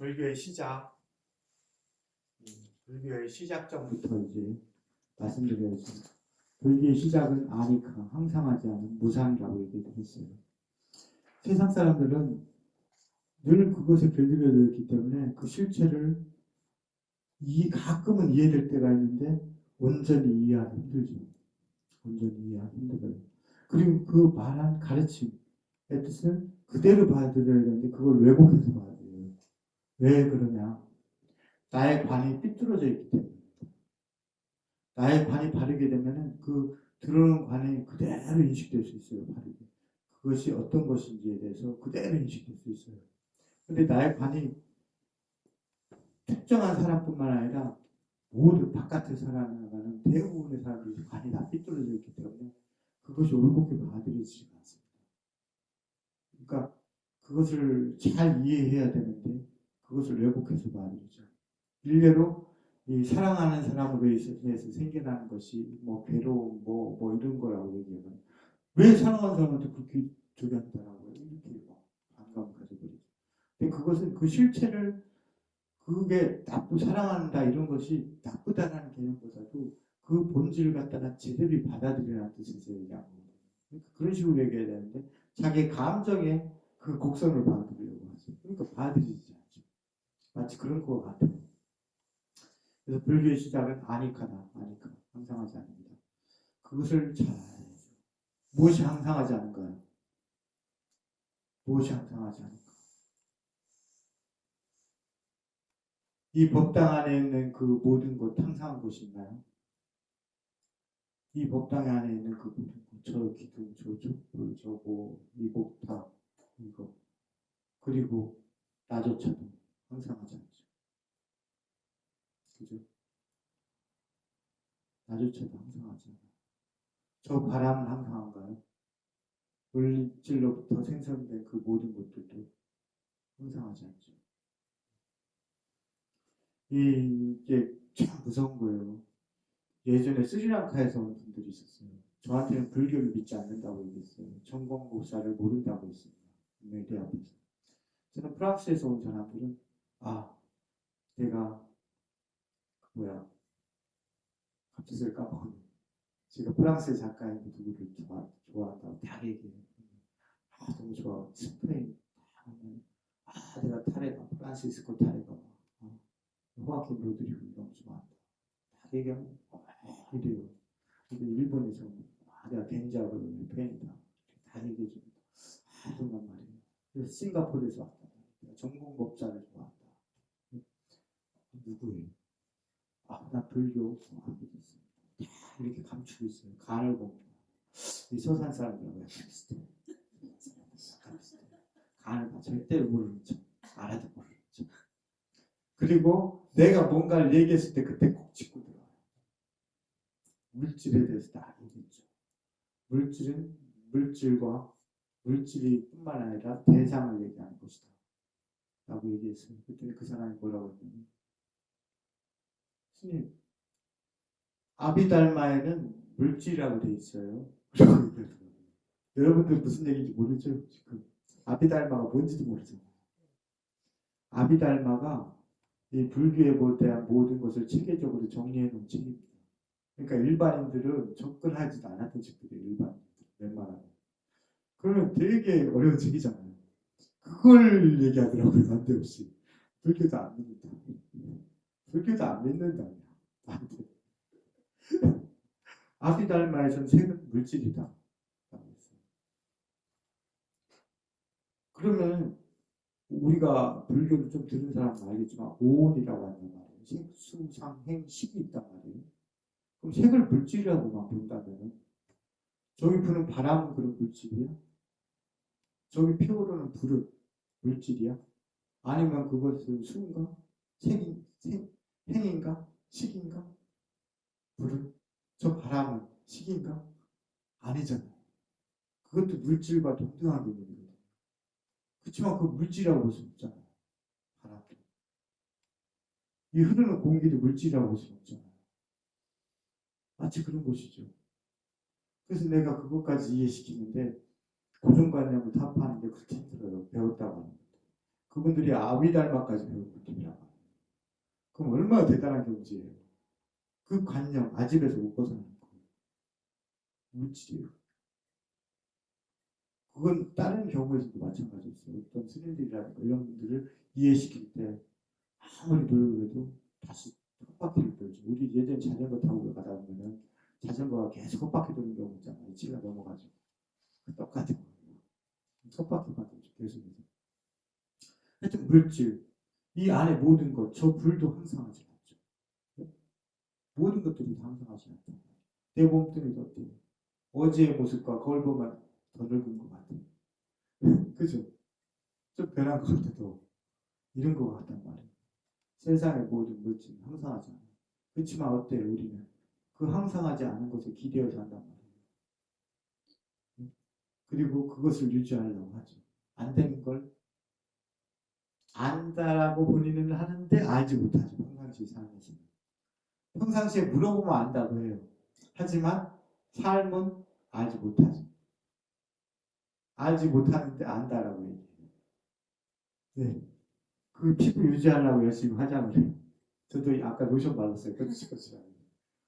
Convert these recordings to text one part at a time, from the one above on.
불교의 시작, 불교의 시작점부터 이제 말씀드려야죠. 불교의 시작은 아니카, 항상하지 않은 무상이라고 얘기를 했어요. 세상 사람들은 늘 그것에 길들여져 있기 때문에 그 실체를 가끔은 이해될 때가 있는데 온전히 이해하기 힘들죠. 온전히 이해하기 힘들어요. 그리고 그 말한 가르침의 뜻을 그대로 받아들여야 되는데 그걸 왜곡해서 받아들여요. 왜 그러냐? 나의 관이 삐뚤어져 있기 때문에. 나의 관이 바르게 되면은 그 들어오는 관이 그대로 인식될 수 있어요. 바르게. 그것이 어떤 것인지에 대해서 그대로 인식될 수 있어요. 근데 나의 관이 특정한 사람뿐만 아니라 모든 바깥에 살아나가는 대부분의 사람들이 관이 다 삐뚤어져 있기 때문에 그것이 올곧게 받아들여지지 않습니다. 그러니까 그것을 잘 이해해야 되는데 그것을 왜곡해서 받아들이죠. 일례로 이 사랑하는 사람으로 인해서 생겨나는 것이 뭐 괴로움 뭐 이런 거라고 얘기하면 왜 사랑하는 사람한테 그렇게 저기 한다라고 이렇게 뭐 반감 가져버리죠. 근데 그것은 그 실체를 그게 사랑한다 이런 것이 나쁘다라는 개념보다도 그 본질을 갖다가 제대로 받아들이라는 뜻에서 얘기하는 거예요. 그러니까 그런 식으로 얘기해야 되는데 자기 감정에 그 곡선을 받아들이려고 하죠. 그러니까 받아들이지 않죠. 마치 그런 것 같아요. 그래서 불교의 시작은 아니카다. 아니카. 항상하지 않습니다. 그것을 잘 알아야죠. 무엇이 항상하지 않은가요? 무엇이 항상하지 않은가? 이 법당 안에 있는 그 모든 것 항상한 것이 있나요? 이 법당 안에 있는 그 모든 것, 저 기둥, 저 촛불, 저거, 이 목탑, 이거 그리고 나조차도 항상하지 않죠. 그죠? 나조차도 항상하지 않아요. 저 바람은 항상한가요? 물질로부터 생성된 그 모든 것들도 항상하지 않죠. 이게 참 무서운 거예요. 예전에 스리랑카에서 온 분들이 있었어요. 저한테는 불교를 믿지 않는다고 얘기했어요. 전공법사를 모른다고 했습니다. 분명히 내 앞에서. 저는 프랑스에서 온 사람들은 내가 갑자기 까먹었네. 제가 프랑스의 작가인 누구를 좋아한다고 다 얘기해요. 너무 좋아. 스페인 내가 타레가 프란시스코 타레가 호아킨 로드리고 너무 좋아한다. 다 얘기하면 이래요. 근데 일본에서 내가 덴자를 팬이다. 다 얘기해줍니다. 그런단 말이에요. 그래서 싱가포르에서 왔다. 내가 전공법사를 좋아한다. 누구예요? 나 불교 안 믿었어요. 다 이렇게 감추고 있어요. 간을 봅니다. 이 서산 사람들하고 약간 비슷해요. 간을 봐. 절대 모르는 척. 알아도 모르는 척. 그리고 내가 뭔가를 얘기했을 때 그때 꼭 짚고 들어와요. 물질에 대해서 다 얘기했죠. 물질은 물질과 물질이 뿐만 아니라 대상을 얘기하는 것이다. 라고 얘기했어요. 그랬더니 그 사람이 뭐라고 했냐면 스님, 아비달마에는 물질이라고 돼 있어요. 여러분들 무슨 얘기인지 모르죠? 지금 아비달마가 뭔지도 모르죠. 아비달마가 이 불교에 대한 모든 것을 체계적으로 정리해 놓은 책입니다. 그러니까 일반인들은 접근하지도 않았던 책들이에요. 일반인들 웬만하면. 그러면 되게 어려운 책이잖아요. 그걸 얘기하더라고요. 난데없이. 불교도 안 믿는다. 불교도 안 믿는다. 나한테. 아비달마에서는 색은 물질이다. 그러면 우리가 불교를 좀 들은 사람은 알겠지만 오온이라고 한단 말이에요. 색, 수, 상, 행, 식이 있단 말이에요. 그럼 색을 물질이라고만 본다면 저기 부는 바람은 그런 물질이야? 저기 피어오르는 불은 물질이야? 아니면 그것은 수인가? 행인가? 식인가? 불은? 저 바람은 식인가? 아니잖아요. 그것도 물질과 동등한 개념이거든요. 그렇지만 그 물질이라고 볼 수 없잖아요. 바람도. 이 흐르는 공기도 물질이라고 볼 수 없잖아요. 마치 그런 것이죠. 그래서 내가 그것까지 이해시키는데 고정관념을 타파하는 게 그렇게 힘들어요. 배웠다고 하는 것도. 그분들이 아비달마까지 배운 분들이라고 합니다. 그럼 얼마나 대단한 경지예요. 그 관념, 아집에서 못 벗어나는 거예요. 물질이에요. 그건 다른 경우에서도 마찬가지였어요. 어떤 스님들이라든가 이런 분들을 이해시킬 때 아무리 노력해도 다시 헛바퀴를 돌죠. 우리 예전 자전거 타고 가다 보면은 자전거가 계속 헛바퀴 도는 경우 있잖아요. 치가 넘어가지고. 똑같은 거예요. 헛바퀴만 돌죠. 계속해서. 하여튼 물질, 이 안에 모든 것, 저 불도 항상하지 않죠. 모든 것들이 다 항상하지 않다. 내 몸뚱이도 어때요? 어제의 모습과 거울 보면 더 늙은 것 같아요. 그죠? 좀 변한 것 같아도 이런 것 같단 말이에요. 세상의 모든 물질은 항상하지 않아요. 그렇지만 어때요? 우리는 그 항상하지 않은 것에 기대어 산단 말이에요. 그리고 그것을 유지하려고 하죠. 안 되는 걸 안다라고 본인은 하는데 알지 못하죠. 평상시 삶에서. 평상시에 물어보면 안다고 해요. 하지만 삶은 알지 못하죠. 알지 못하는데 안다라고 얘기해요. 네. 그 피부 유지하려고 열심히 화장을 해요. 저도 아까 로션 발랐어요. 거치거치라고.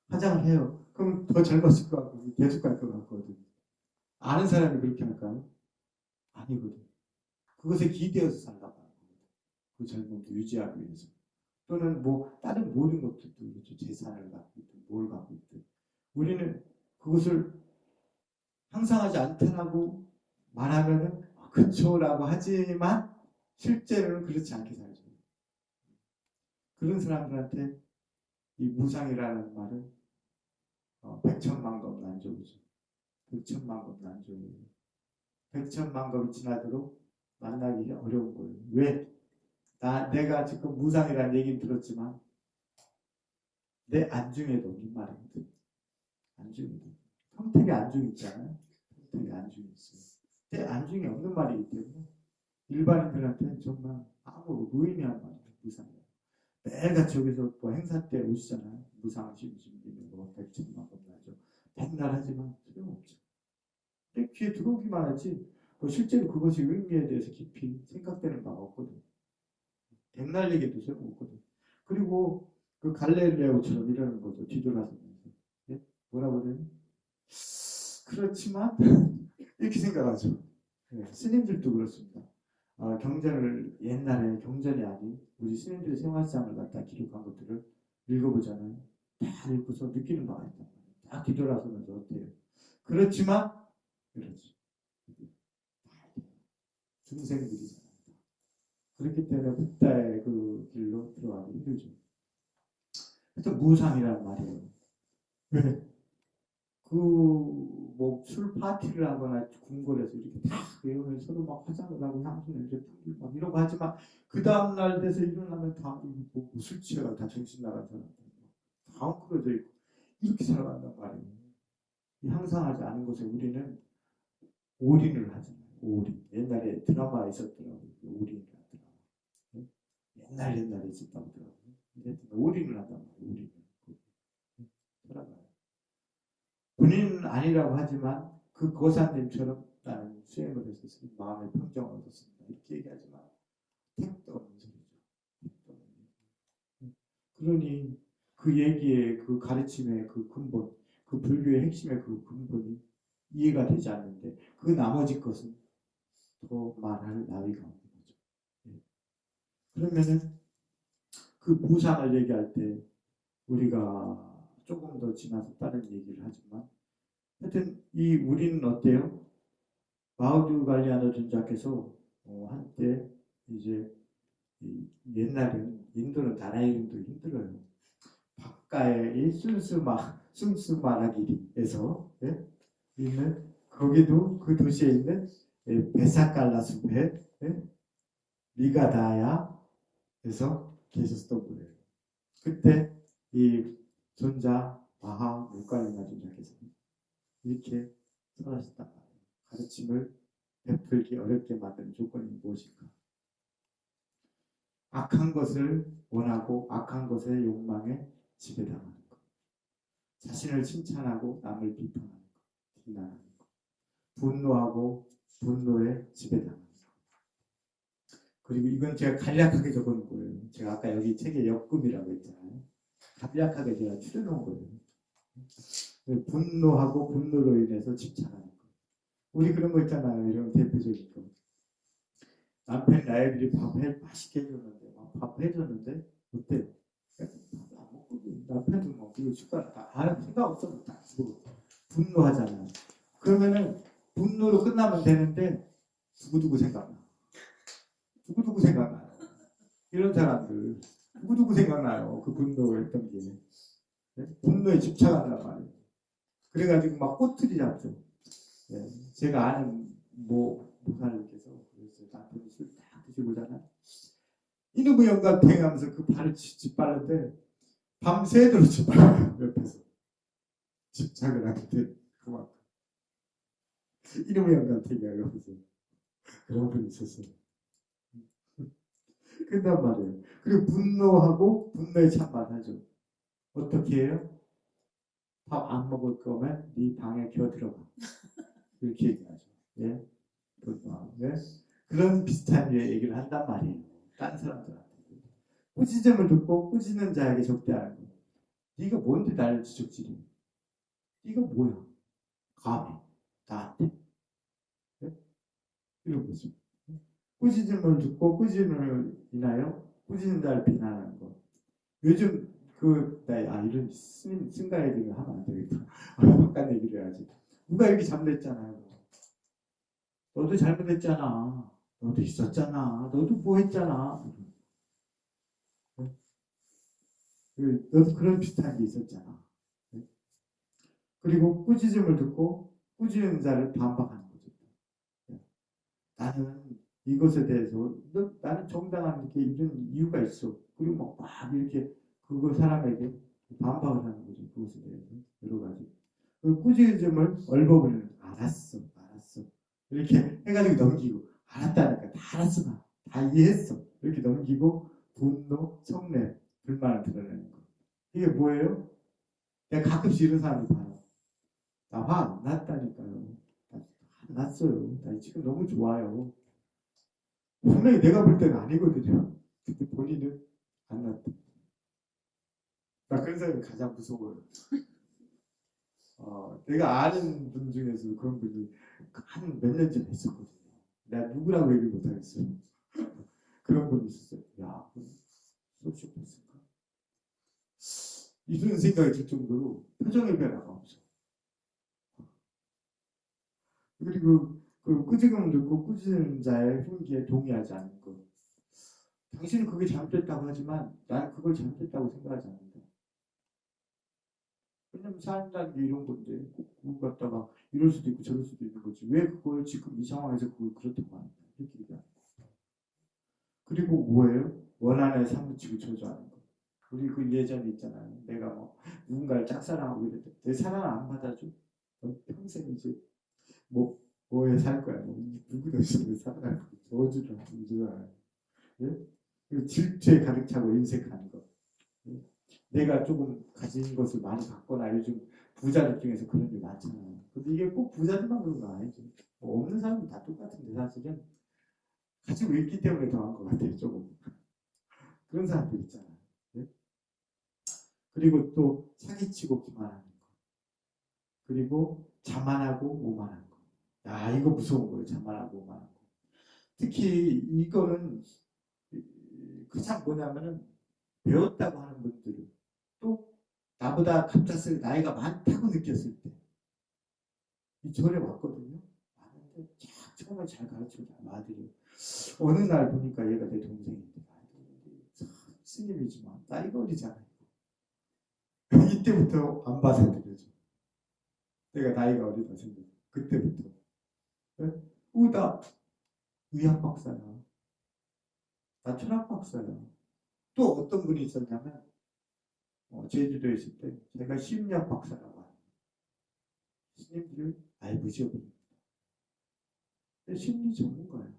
화장을 해요. 그럼 더 젊었을 것 같고 계속 갈 것 같거든. 아는 사람이 그렇게 할까요? 아니거든. 그것에 기대어서 살라고 하는 거거든. 그 젊음도 유지하기 위해서. 또는 뭐 다른 모든 것들도 그렇죠. 재산을 갖고 있든 뭘 갖고 있든. 우리는 그것을 항상하지 않다라고 말하면은 그렇죠라고 하지만 실제로는 그렇지 않게 살죠. 그런 사람들한테 이 무상이라는 말은 백천만급 난조죠. 백천만급 난조예요. 백천만급이 지나도록 만나기 어려운 거예요. 왜? 내가 지금 무상이라는 얘기는 들었지만 내 안중에도 없는 말이거든. 안중에도. 평택에 안중이 있잖아요. 평택에 안중이 있어요. 내 안중에 없는 말이기 때문에 일반인들한테는 정말 아무 무의미한 말이에요. 무상이에요. 매일같이 여기서 뭐 행사 때 오시잖아요. 무상 심심님이 뭐 백천만급 나죠. 백날 하지만 소용없죠. 내 귀에 들어오기만 하지 뭐 실제로 그것이 의미에 대해서 깊이 생각되는 바가 없거든. 백날 얘기도 소용없거든. 그리고 그 갈릴레오처럼 이러는 거죠. 뒤돌아서면서. 예? 뭐라고 그래요? 그렇지만 이렇게 생각하죠. 예, 스님들도 그렇습니다. 경전을 옛날에 경전이 아닌 우리 스님들의 생활상을 갖다 기록한 것들을 읽어보잖아요. 다 읽고서 느끼는 바가 있단 말이에요. 다 뒤돌아서면서 어때요? 그렇지만 그렇지. 중생들이잖아요. 그렇기 때문에 붓다의 그 길로 들어가기 힘들죠. 하여튼 무상이란 말이에요. 왜? 뭐 술 파티를 하거나 궁궐에서 이렇게 다 외우면 서로 막 화장을 하고 향수 냄새 풍기고 막 이러고 하지만 그 다음날 돼서 일어나면 다 술 취해가 다 정신 나간 사람들 다 엉클어져 있고 이렇게 살아간단 말이에요. 항상하지 않은 것에 우리는 올인을 하잖아요. 올인. 옛날에 드라마 있었더라고요. 올인이라는 드라마. 옛날에 있었다고 하더라고요. 올인을 한단 말이에요. 올인을. 살아가요. 본인은 아니라고 하지만 그 거사님처럼 나는 수행을 했었으니 마음의 평정을 얻었습니다. 이렇게 얘기하지만 택도 없는 소리죠. 택도 없는 얘기. 그러니 그 얘기의 그 가르침의 그 근본, 그 불교의 핵심의 그 근본이 이해가 되지 않는데 그 나머지 것은 더 말할 나위가 없는 거죠. 예. 그러면은 그 무상을 얘기할 때 우리가 조금 더 지나서 다른 얘기를 하지만 하여튼 이 우리는 어때요? 마우드 갈리아노 전자께서 한때 이제 옛날에는 인도는 나라 이름도 힘들어요. 바깥에 이 순수마라기리에서 예? 있는 거기도 그 도시에 있는 베사칼라 숲에 예? 리가다야에서 계셨던 거예요. 그때 이 존자 마하 무갈리나 존자께서 이렇게 설하셨단 말이에요. 가르침을 베풀기 어렵게 만드는 조건이 무엇일까? 악한 것을 원하고 악한 것의 욕망에 지배당하는 것. 자신을 칭찬하고 남을 비판하는 것. 비난하는 것. 분노하고 분노에 지배당하는 것. 그리고 이건 제가 간략하게 적어놓은 거예요. 제가 아까 여기 책에 역금이라고 했잖아요. 간략하게 제가 추려놓은 거예요. 분노하고 분노로 인해서 집착하는 거. 우리 그런 거 있잖아요. 이런 대표적인 거. 남편 나애들이 맛있게 해줬는데 밥 해줬는데 어때요? 밥안 먹고 남편도 먹고 숟가락 다 생각 없어도 다 주고 분노하잖아요. 그러면은 분노로 끝나면 되는데 두고두고 생각나. 두고두고 생각나요. 이런 사람들 두고두고 생각나요. 그 분노했던 게. 네? 분노에 집착한단 말이에요. 그래가지고 막 꼬투리 잡죠. 네. 제가 아는 목사님께서 그랬어요. 남편이 술 딱 드시고잖아요. 이놈의 영감탱이 하면서 그 발을 짓밟는데 밤새도록 짓밟아요. 옆에서. 집착을 하는데 그만큼. 이놈의 영감탱이야 이러면서. 그런 분이 있었어요. 끝난 말이에요. 그리고 분노하고 분노에 참말하죠. 어떻게 해요? 밥 안 먹을 거면 네 방에 기어들어가. 이렇게 얘기하죠. 예? 분노하고. 예? 그런 비슷한 류의 얘기를 한단 말이에요. 다른 사람들한테. 꾸짖음을 듣고 꾸짖는 자에게 적대하는 거. 네가 뭔데 나를 지적질해? 네가 뭐야? 감히 나한테? 예? 이런 거죠. 꾸짖음을 듣고 꾸짖음을 인하여 꾸짖는 자를 비난하는 거. 요즘 이런 스님 승가 얘기를 하면 안 되겠다. 바깥 얘기를 해야지. 누가 이렇게 잘못했잖아요. 너도 잘못했잖아. 너도 있었잖아. 너도 뭐 했잖아. 너도 그런 비슷한 게 있었잖아. 그리고 꾸짖음을 듣고 꾸짖는 자를 반박하는 거죠. 나는 이것에 대해서 나는 정당한 게 이런 이유가 있어. 그리고 막 이렇게 그거 사람에게 반박을 하는 거죠. 그것에 대해서 여러 가지. 그 꾸짖음을 얼버무리는 알았어. 이렇게 해가지고 넘기고 알았다니까 다 알았어 다 이해했어. 이렇게 넘기고 분노, 성냄, 불만을 드러내는 거. 이게 뭐예요? 내가 가끔씩 이런 사람을 봐요. 나 화 안 났다니까요. 안 났어요. 나 지금 너무 좋아요. 분명히 내가 볼 때는 아니거든요. 근데 본인은 안 났다. 나 그런 사람이 가장 무서워요. 내가 아는 분 중에서 그런 분이 한 몇 년 전에 있었거든요. 내가 누구라고 얘기 못하겠어요. 그런 분이 있었어요. 야, 소시오패스인가? 이런 생각이 들 정도로 표정의 변화가 없어. 그리고 그 꾸짖음을 듣고 꾸짖는 자의 훈계에 동의하지 않는 것. 당신은 그게 잘못됐다고 하지만 나는 그걸 잘못됐다고 생각하지 않는다. 왜냐면 산다는 게 이런 건데 그걸 갖다가 이럴 수도 있고 저럴 수도 있는 거지. 왜 그걸 지금 이 상황에서 그걸 그렇다고 하는가. 이렇게 얘기하는 거. 그리고 뭐예요? 원한에 사무치고 저주하는 거. 우리 그 예전에 있잖아요. 내가 누군가를 짝사랑하고 이랬대. 내 사랑을 안 받아줘. 평생 이제 뭐에 살 거야. 누구도 있으면 사랑할 거. 저주를 하는 줄 알아요. 예? 그리고 질투에 가득 차고 인색하는 거. 예? 내가 조금 가진 것을 많이 갖거나 요즘 부자들 중에서 그런 게 많잖아요. 근데 이게 꼭 부자들만 그런 거 아니죠. 없는 사람은 다 똑같은데 사실은 가지고 있기 때문에 더한 것 같아요. 조금. 그런 사람들 있잖아요. 예? 그리고 또 사기치고 기만하는 거. 그리고 자만하고 오만한 거. 야, 이거 무서운 거예요. 자만하고 오만한 거. 특히 이거는 그참 뭐냐면은 배웠다고 하는 분들은 또 나보다 갑작스레 나이가 많다고 느꼈을 때 이 절에 왔거든요. 왔는데 처음에 잘 가르쳐줘. 아들이 어느 날 보니까 얘가 내 동생인데 스님이지만 나이가 어리잖아요. 이때부터 안 받아들여줘. 내가 나이가 어리다 생각. 그때부터. 네? 나 의학 박사야. 나 철학 박사야. 또 어떤 분이 있었냐면 제주도에 있을 때 제가 심리학 박사라고 하는 스님들을 아예 무시해버립니다. 심리 전문가예요.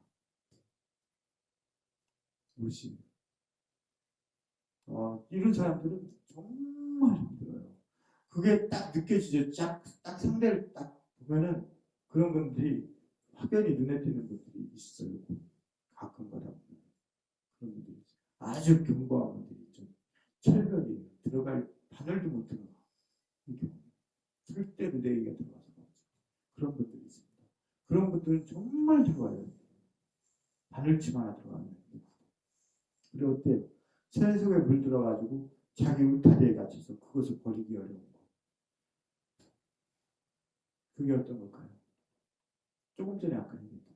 무시. 이런 사람들은 정말 힘들어요. 그게 딱 느껴지죠. 딱 상대를 딱 보면은 그런 분들이 확연히 눈에 띄는 분들이 있어요. 가끔 가다 보면. 그런 분들이 있어요. 아주 견고한 분들이 있죠. 철벽이 들어갈 바늘도 못 들어가. 이렇게 절대로 내기가 들어가서 그런 분들이 있습니다. 그런 분들은 정말 들어가요. 바늘침 하나 들어가면. 그리고 어때요? 새 속에 물 들어가지고 자기 울타리에 갇혀서 그것을 버리기 어려운 거. 그게 어떤 걸까요? 조금 전에 아까 얘기했던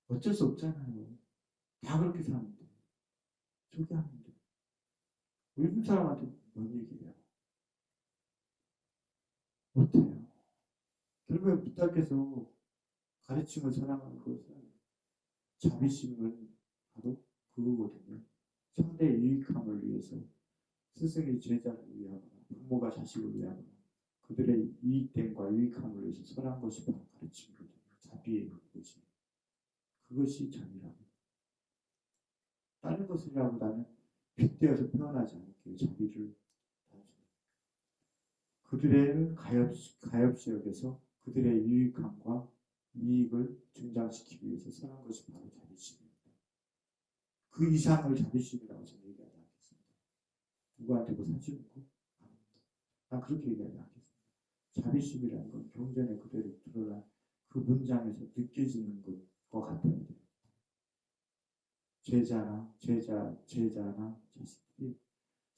거. 어쩔 수 없잖아요. 다 그렇게 사는데. 소개하는데. 요즘 사람한테 뭔 얘기예요? 못해요. 결국에 부탁해서 가르침을 사랑하는 것은 자비심은 바로 그거거든요. 상대의 유익함을 위해서 스승이 제자를 위하거나 부모가 자식을 위하거나 그들의 이익됨과 유익함을 위해서 선한 것이 바로 가르침이거든요. 자비의 것이. 그것이 자비라고. 다른 것이라고 나는 빗대어서 표현하지 않을게요. 자비를. 그들의 가엾이 여겨서 그들의 유익함과 이익을 증장시키기 위해서 선한 것이 바로 자비심입니다. 그 이상을 자비심이라고 저는 얘기하지 않겠습니다. 누구한테 뭐 사주는 거? 난 그렇게 얘기하지 않겠습니다. 자비심이라는 건 경전에 그대로 드러난 그 문장에서 느껴지는 것과 같아요. 제자나 자식들이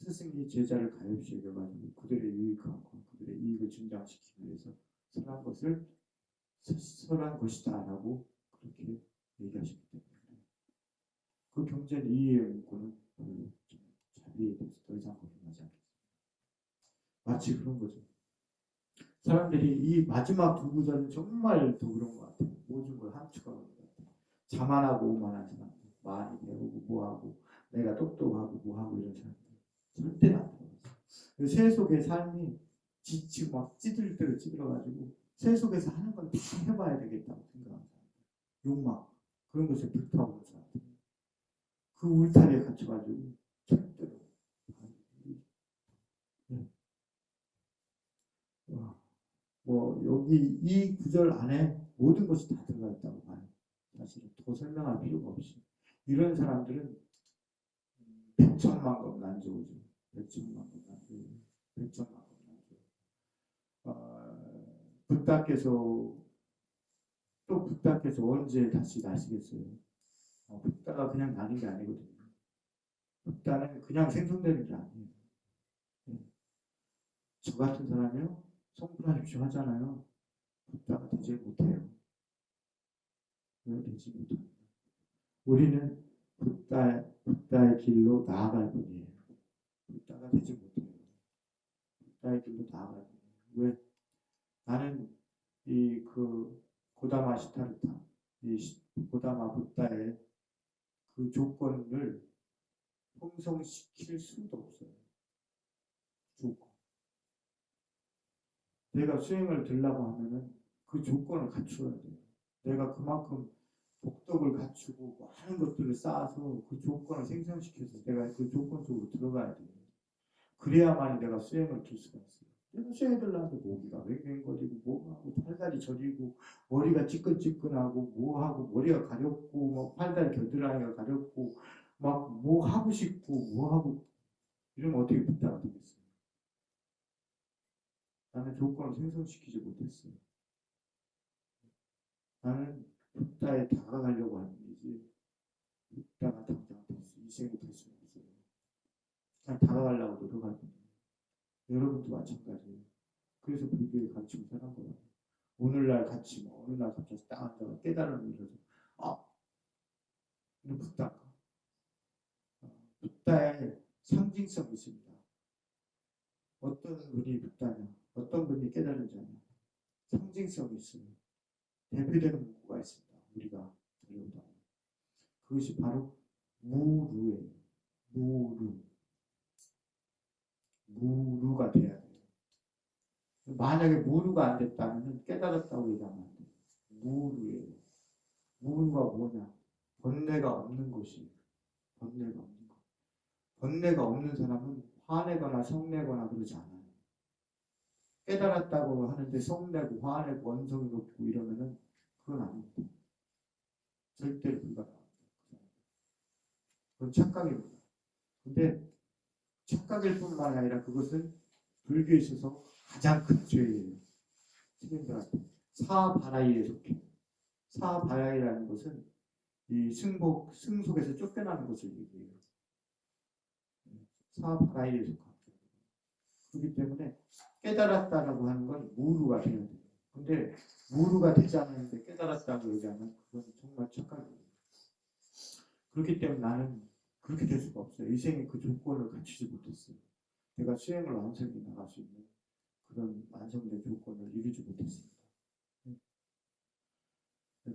스승이 제자를 가엾이 여겨가지고 그들의 유익함과 그들의 이익을 증장시키기 위해서 선한 것이다라고 그렇게 얘기하시기 때문에 그 경전 이해의 문구는 별로 자비에 대해서 더 이상 거론하지 않겠습니다. 마치 그런 거죠. 사람들이 이 마지막 두 구절은 정말 더 그런 것 같아요. 모든 걸 함축하는 것 같아요. 자만하고 오만한 사람들, 많이 배우고 뭐하고 내가 똑똑하고 뭐하고 이런 사람들 절대 안 들어갔어요. 새 속의 삶이 지치고 막 찌들찌들 찌들어가지고 새 속에서 하는 건 다 해봐야 되겠다고 생각하는 사람들, 욕망 그런 것에 불타오르는 사람들, 그 울타리에 갇혀가지고 절대로 뭐 여기 이 구절 안에 모든 것이 다 들어가 있다고 봐요. 사실은 더 설명할 필요가 없이 이런 사람들은 백천만 건 난조죠. 백천만 건 난조. 백천만 건 난조. 붓다께서 언제 다시 나시겠어요? 붓다가 그냥 나는 게 아니거든요. 붓다는 그냥 생성되는 게 아니에요. 저 같은 사람이요 성불하십시오 하잖아요. 붓다가 되지 못해요. 왜 되지 못합니다. 우리는 붓다의 길로 나아갈 뿐이에요. 붓다가 되지 못해요. 붓다의 길로 나아갈 뿐이에요. 왜? 나는 그 고다마 시타르타, 이 고다마 붓다의 그 조건을 형성시킬 수도 없어요. 조건. 내가 수행을 들라고 하면은 그 조건을 갖추어야 돼요. 내가 그만큼 복덕을 갖추고 많은 것들을 쌓아서 그 조건을 생성시켜서 내가 그 조건 속으로 들어가야 돼요. 그래야만 내가 수행을 들 수가 있어요. 내가 수행을 들려는데 모기가 왱왱거리고 뭐하고 팔다리 저리고 머리가 찌끈찌끈하고 뭐하고 머리가 가렵고 뭐 팔다리 겨드랑이가 가렵고 막 뭐 하고 싶고 뭐하고 이러면 어떻게 붓다가 되겠어요. 나는 조건을 생성시키지 못했어요. 나는 붓다에 다가가려고 하는 거지 붓다가 당장 이 생이 될 수는 없어요. 그냥 다가가려고 노력할 뿐이에요. 여러분도 마찬가지예요. 그래서 불교의 가르침을 사는 거예요. 오늘날 같이 뭐 어느 날 갑자기 딱 앉아서 깨달음을 이뤄서 이건 붓다인가? 붓다의 상징성이 있습니다. 어떤 분이 붓다냐, 어떤 분이 깨달은지 아냐, 상징성이 있어요. 대표되는 문구가 있습니다. 우리가 들어보다 그것이 바로 무루예요. 무루가 돼야 돼요. 만약에 무루가 안 됐다면 깨달았다고 얘기하면 안 돼요. 무루예요. 무루가 뭐냐? 번뇌가 없는 것이에요. 번뇌가 없는 것. 번뇌가 없는 사람은 화내거나 성내거나 그러지 않아요. 깨달았다고 하는데 성내고 화내고 원성이 높고 이러면은 그건 아닙니다. 절대로 불가능합니다. 그건 착각입니다. 근데 착각일 뿐만 아니라 그것은 불교에 있어서 가장 큰 죄예요. 스님들한테 사바라이에 속해. 사바라이라는 것은 이 승속에서 쫓겨나는 것을 얘기해요. 사바라이에 속합니다. 그렇기 때문에 깨달았다라고 하는 건 무루가 되어야 돼요. 근데 무루가 되지 않았는데 깨달았다고 얘기하면 그건 정말 착각이에요. 그렇기 때문에 나는 그렇게 될 수가 없어요. 이 생에 그 조건을 갖추지 못했어요. 내가 수행을 완성히 나갈 수 있는 그런 완성된 조건을 이루지 못했습니다.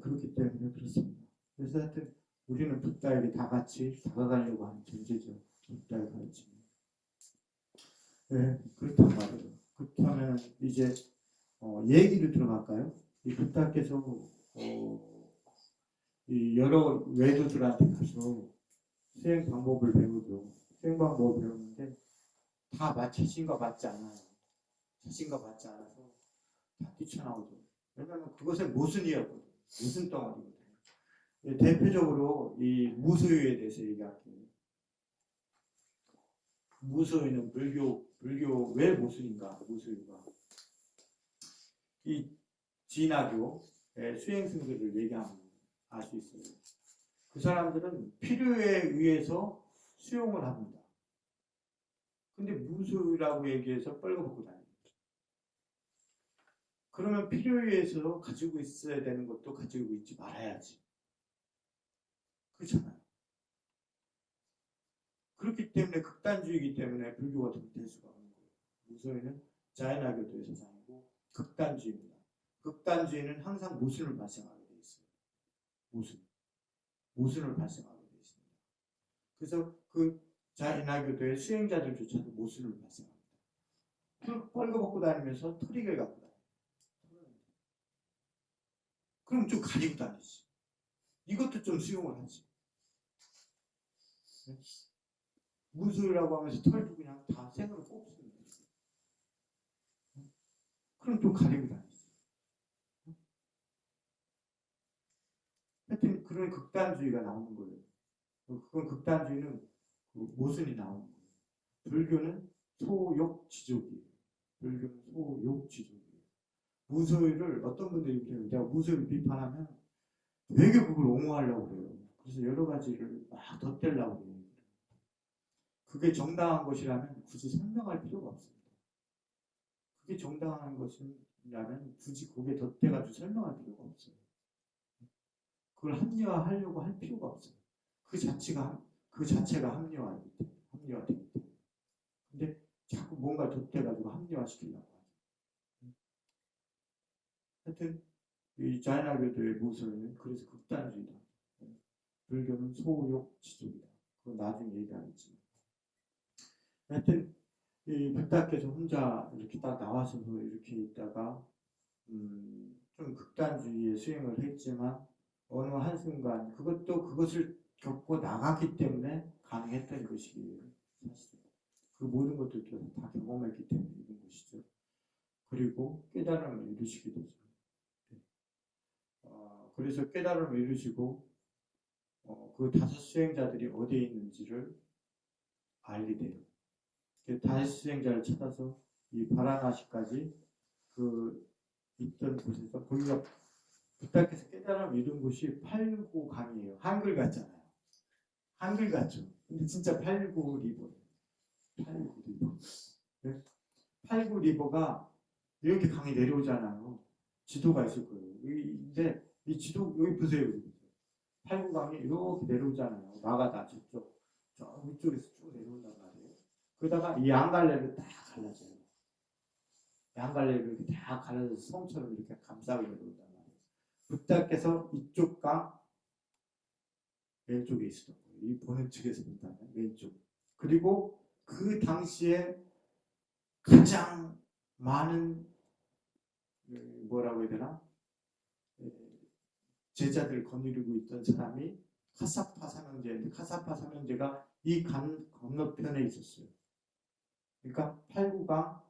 그렇기 때문에 그렇습니다. 그래서 하여튼 우리는 붓다에게 다 같이 다가가려고 하는 존재죠. 붓다의 가르침. 네, 그렇단 말이에요. 그렇다면 이제 얘기를 들어갈까요? 이 붓다께서 이 여러 외도들한테 가서 수행 방법을 배우죠. 수행 방법을 배우는데 다 자신과 맞지 않아요. 자신과 맞지 않아서 다 뛰쳐나오죠. 왜냐하면 그것은 모순이었거든요. 모순 덩어리거든요. 대표적으로 이 무소유에 대해서 얘기할게요. 무소유는 불교 왜 모순인가? 무소유가 이 진화교의 수행승들을 얘기하면 알 수 있어요. 그 사람들은 필요에 의해서 수용을 합니다. 근데 무소유라고 얘기해서 뻘거벗고 다닙니다. 그러면 필요에 의해서 가지고 있어야 되는 것도 가지고 있지 말아야지. 그렇잖아요. 그렇기 때문에 극단주의이기 때문에 불교가 될 수가 없는 거예요. 무소유는 자연화교도의 사상이고 극단주의입니다. 극단주의는 항상 모순을 발생하게 돼 있어요. 모순을 발생하게 돼 있습니다. 그래서 그 자연화교도의 수행자들조차도 모순을 발생합니다. 뻘거벗고 다니면서 토리를 갖고 다녀요. 그럼 좀 가리고 다니지. 이것도 좀 수용을 하지. 네? 무술이라고 하면서 털도 그냥 다 생으로 뽑습니다. 그럼 좀 가리고 다니지. 하여튼 그런 극단주의가 나오는 거예요. 그건 극단주의는 그 모순이 나오는 거예요. 불교는 소욕지족이에요. 불교는 소욕지족이에요. 무소유를 어떤 분들이 그래요. 내가 무소유를 비판하면 되게 그걸 옹호하려고 그래요. 그래서 여러 가지를 막 덧대려고 그래요. 그게 정당한 것이라면 굳이 설명할 필요가 없습니다. 그게 정당한 것이라면 굳이 거기에 덧대가지고 설명할 필요가 없어요. 그걸 합리화하려고 할 필요가 없어요. 그 자체가 합리화되기 때문에. 근데 자꾸 뭔가 덧대가지고 합리화시키려고 하죠. 하여튼 이 자연화교도의 모습은 그래서 극단주의다. 불교는 소욕지족이다. 그건 나중에 얘기하겠지만. 하여튼 이 붓다께서 혼자 이렇게 딱 나와서도 이렇게 있다가 좀 극단주의의 수행을 했지만 어느 한순간 그것을 겪고 나갔기 때문에 가능했던 것이에요. 사실 그 모든 것들도 다 경험했기 때문에 이런 것이죠. 그리고 깨달음을 이루시게 되죠. 그래서 깨달음을 이루시고 그 다섯 수행자들이 어디에 있는지를 알게 돼요. 다섯 수행자를 찾아서 이 바라나시까지 그 있던 곳에서 거기가 붓다께서 깨달음을 이룬 곳이 팔구강이에요. 한글 같잖아요. 한글 같죠. 근데 진짜 팔구리버예요. 팔구리버. 네? 팔구리버가 이렇게 강이 내려오잖아요. 지도가 있을 거예요. 근데 이 지도 여기 보세요. 팔구강이 이렇게 내려오잖아요. 마가다 저쪽 저 위쪽에서 쭉 내려온단 말이에요. 그러다가 이 양갈래를 딱 갈라져요. 양갈래를 이렇게 다 갈라져서 성처럼 이렇게 감싸고 내려온단 말이에요. 붓다께서 이쪽 강 왼쪽에 있었던 거예요. 이 보는 측에서 본다면 왼쪽. 그리고 그 당시에 가장 많은 뭐라고 해야 되나 제자들 거느리고 있던 사람이 카사파 삼형제인데 카사파 삼형제가 이 건너편에 있었어요. 그러니까 팔구강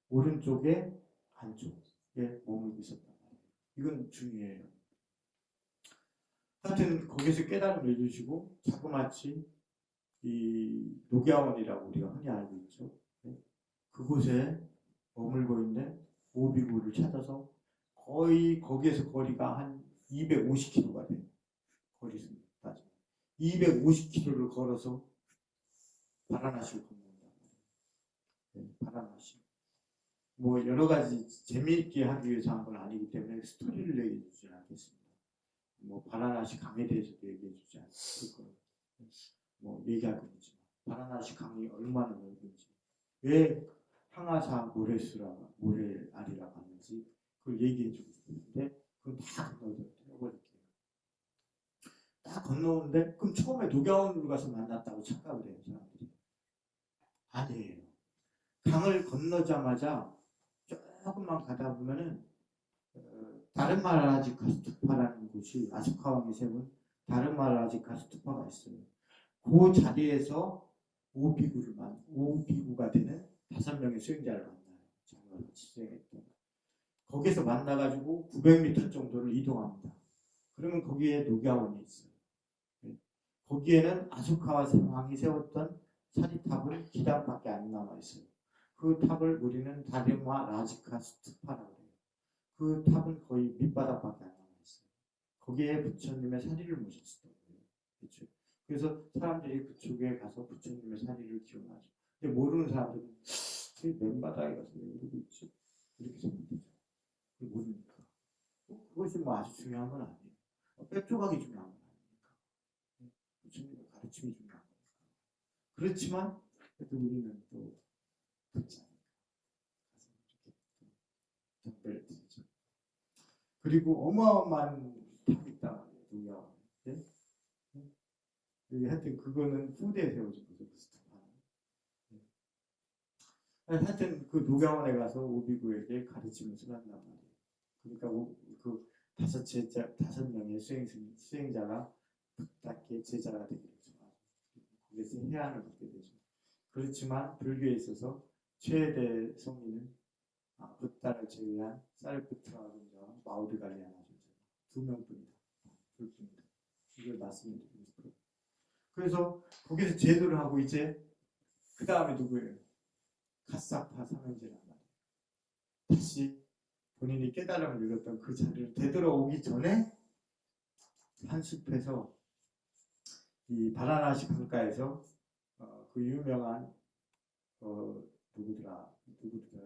오른쪽에 안쪽에 머물고 있었단 말이에요. 이건 중요해요. 하여튼 거기서 깨달음을 이루시고 자그마치 이 녹야원이라고 우리가 흔히 알고 있죠. 네? 그곳에 머물고 있는 오비구를 찾아서 거의 거기에서 거리가 한 250km가 돼요. 거리수 따지면 250km를 걸어서 바라나시를 건넌다. 네, 바라나시. 뭐 여러 가지 재미있게 하기 위해서 한 건 아니기 때문에 스토리를 얘기해 주지 않겠습니다. 뭐 바라나시 강에 대해서도 얘기해 주지 않을 거예요. 뭐 얘기할 거지만 바라나시 강이 얼마나 넓은지, 왜 항아사 모래알이라고 하는지 그걸 얘기해 주고 싶은데 그건 다 건너버릴게요. 다 건너오는데 그럼 처음에 녹야원으로 가서 만났다고 착각을 해요 사람들이. 아니에요. 강을 건너자마자 조금만 가다 보면은 다른말라지 카스투파라는 곳이 아스카왕이 세운 다른말라지 카스투파가 있어요. 그 자리에서 오비구가 되는 5명의 수행자를 만나요. 정말 수행했던. 거기서 만나가지고 900m 정도를 이동합니다. 그러면 거기에 녹야원이 있어요. 거기에는 아소카와 왕이 세웠던 사리탑은 기단밖에 안 남아 있어요. 그 탑을 우리는 다르마 라지카 스투파라고 해요. 그 탑은 거의 밑바닥밖에 안 남아 있어요. 거기에 부처님의 사리를 모셨어요. 그렇죠? 그래서 사람들이 그쪽에 가서 부처님의 사리를 기원하죠. 근데 모르는 사람들은 맨바닥에 가서 왜 이러고 있지? 이렇게 생각하죠. 모르니까. 그것이 뭐 아주 중요한 건 아니에요. 뼈조각이 중요한 건 아니니까. 부처님의 가르침이 중요한 거니까. 그렇지만 그래도 우리는 또 듣지 않을까. 경배를 드리죠. 그리고 어마어마한 탑이 있단 말이에요. 네? 하여튼 그거는 후대에 세워진 거죠. 그 스타파는. 하여튼 그 녹야원에 가서 오비구에게 가르침을 수련한단 말이에요. 그러니까 그 5명의 수행자가 뜻답게 제자가 되게 되죠. 그래서 해안을 받게 되죠. 그렇지만 불교에 있어서 최대 성인은 붓다를 제외한 사르푸트라 존자와 마우드갈리아나 존자 2명뿐이다. 둘뿐이다. 이걸 말씀드리고 싶어요. 그래서 거기서 제도를 하고 이제 그 다음에 누구예요? 카사파 삼형제란 말이에요. 다시 본인이 깨달음을 이뤘던 그 자리를 되돌아오기 전에 한 숲에서 이 바라나시 강가에서 그 유명한 누구더라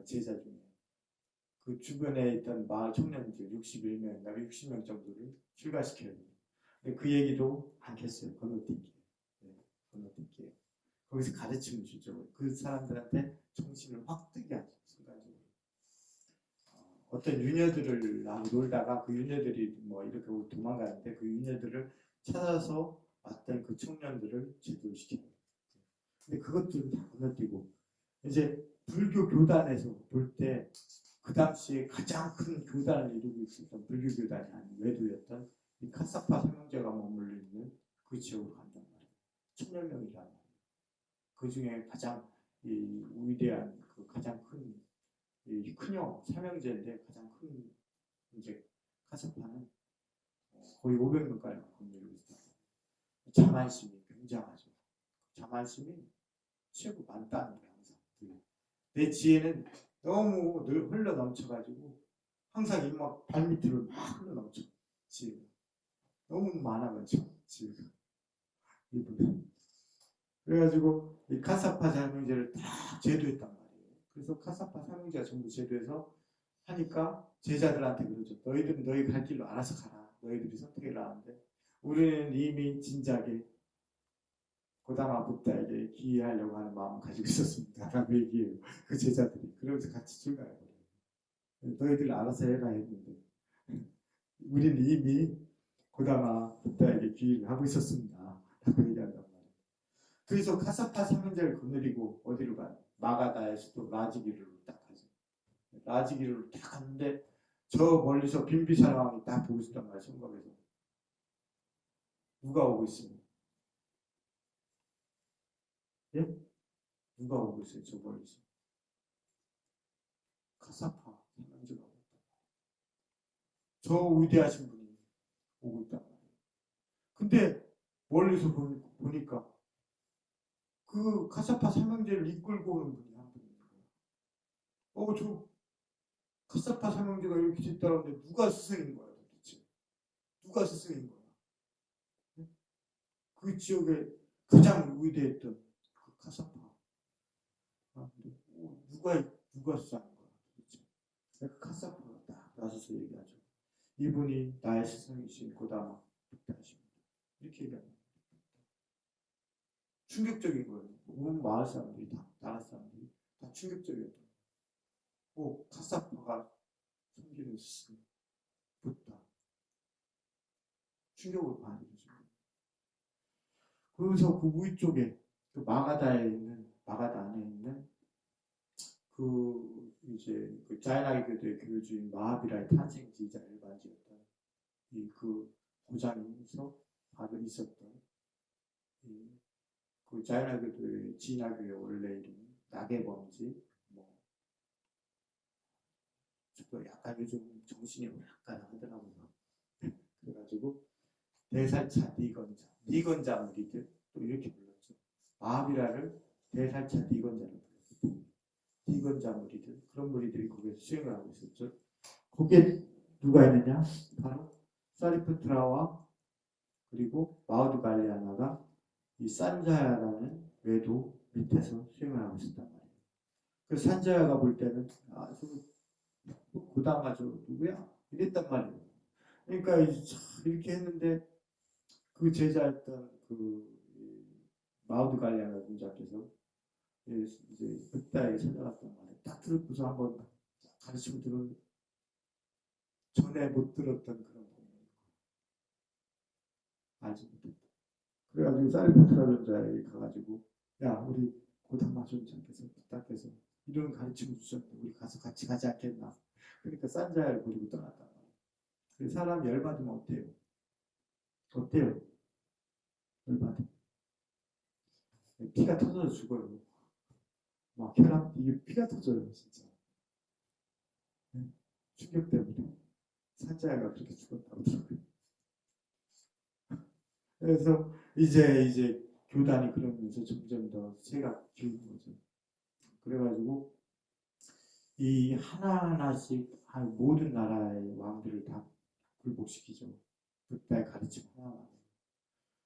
제자 중에 그 주변에 있던 마을 청년들 61명인가 60명 정도를 출가시켜요. 그 얘기도 않겠어요. 건너뛰기. 네, 건너뛰기. 거기서 가르침을 주죠. 그 사람들한테 정신을 확 뜨게 하죠. 순간적으로. 어떤 유녀들을 놀다가 그 유녀들이 뭐 이렇게 도망가는데 그 유녀들을 찾아서 왔던 그 청년들을 제도시켜요. 근데 그것들을 다 건너뛰고 이제 불교 교단에서 볼 때 그 당시에 가장 큰 교단을 이루고 있었던 불교 교단이 아닌 외도였던 이 카사파 삼형제가 머물러 있는 그 지역으로 간단 말이에요. 1000명이라는 말이에요. 그 중에 가장 위대한 그 가장 큰 큰형 삼형제인데 가장 큰 이제 카사파는 거의 500명가량 건물이고 있어요. 자만심이 굉장하죠. 자만심이 최고 만땅이에요. 항상 내 지혜는 너무 늘 흘러 넘쳐가지고 항상 이막 발밑으로 막 흘러 넘쳐. 지혜가 너무 많아가지고 지혜가 이분은 그래가지고 이 카사파 삼형제를 다 제도했단 말이에요. 그래서 카사파 삼형제가 전부 제도해서 하니까 제자들한테 그러죠. 너희들은 너희 갈 길로 알아서 가라. 너희들이 선택을 하는데 우리는 이미 진작에 고다마 붓다에게 기이하려고 하는 마음을 가지고 있었습니다. 라고 얘기해요. 그 제자들이. 그러면서 같이 출가해버려요. 너희들 알아서 해라 했는데 우리는 이미 고다마 붓다에게 기이를 하고 있었습니다. 라고 얘기한단 말이에요. 그래서 카사파 삼형제를 거느리고 어디로 가요? 마가다의 수도 라지기르로 딱 가죠. 라지기르로 딱 갔는데 저 멀리서 빈비사라 왕이 딱 보고 있었단 말이에요. 성곽에서. 누가 오고 있습니까? 예? 누가 오고 있어요? 저 멀리서. 카사파 삼형제가 오고 있다. 저 위대하신 분이 오고 있단 말이에요. 근데 멀리서 보니까 그 카사파 삼형제를 이끌고 오는 분이 한 분인 거예요. 저 카사파 삼형제가 이렇게 됐다는데 누가 스승인 거야 도대체? 누가 스승인 거야? 그 지역에 가장 위대했던 그 카사파. 누가 수상한 거야 도대체? 그 카사파가 딱 나서서 얘기하죠. 이분이 나의 스승이신 고다마 붓다십니다. 이렇게 얘기합니다. 충격적인 거예요. 온 마을 사람들이 다, 나라 사람들이 다 충격적이었던 거예요. 카사파가 섬기는 스승, 붓다. 충격을 받는 거죠. 그래서 그 위쪽에, 그 마가다 안에 있는 이제 그 자이나교도의 교주인 마하비라의 탄생지자 일반지였던 그 고장에서 박을 있었던 그 자이나교도의 진화교의 원래 이름 나게범지 저도 약간 요즘 정신이 약간 하더라고요. 그래가지고 대살차 니건자 무리들 또 이렇게 불렀죠. 마하비라를 대살차 니건자로 불렀죠. 니건자 무리들 그런 무리들이 거기에서 수행을 하고 있었죠. 거기에 누가 있느냐? 바로 사리푸트라와 그리고 마우드 갈리아나가 이 산자야라는 외도 밑에서 수행을 하고 있었단 말이에요. 그 산자야가 볼 때는 고다마 저 누구야? 이랬단 말이에요. 그러니까 이렇게 했는데 그 제자였던 그 마우드 갈리아나 군자께서 이제 붓다에게 찾아갔단 말이에요. 딱 들었고서 한번 가르치고 들은 전에 못 들었던 그런 공연 알지 못했다. 그래가지고 사리푸트라 자에게 가가지고 야 우리 고다마 존자께서 붓다께서 이런 가르침을 주셨는데 우리 가서 같이 가지 않겠나. 그러니까 산자야를 버리고 떠났단 말이에요. 그 사람 열받으면 어때요? 어때요? 열받으면 피가 터져서 죽어요. 막 혈압 이게 피가 터져요 진짜. 충격 때문에 산자야가 그렇게 죽었다고 하더라고요. 그래서 이제 교단이 그러면서 점점 더 새가 기우는 거죠. 그래가지고 이 하나하나씩 모든 나라의 왕들을 다 굴복시키죠. 붓다의 가르침 하나하나.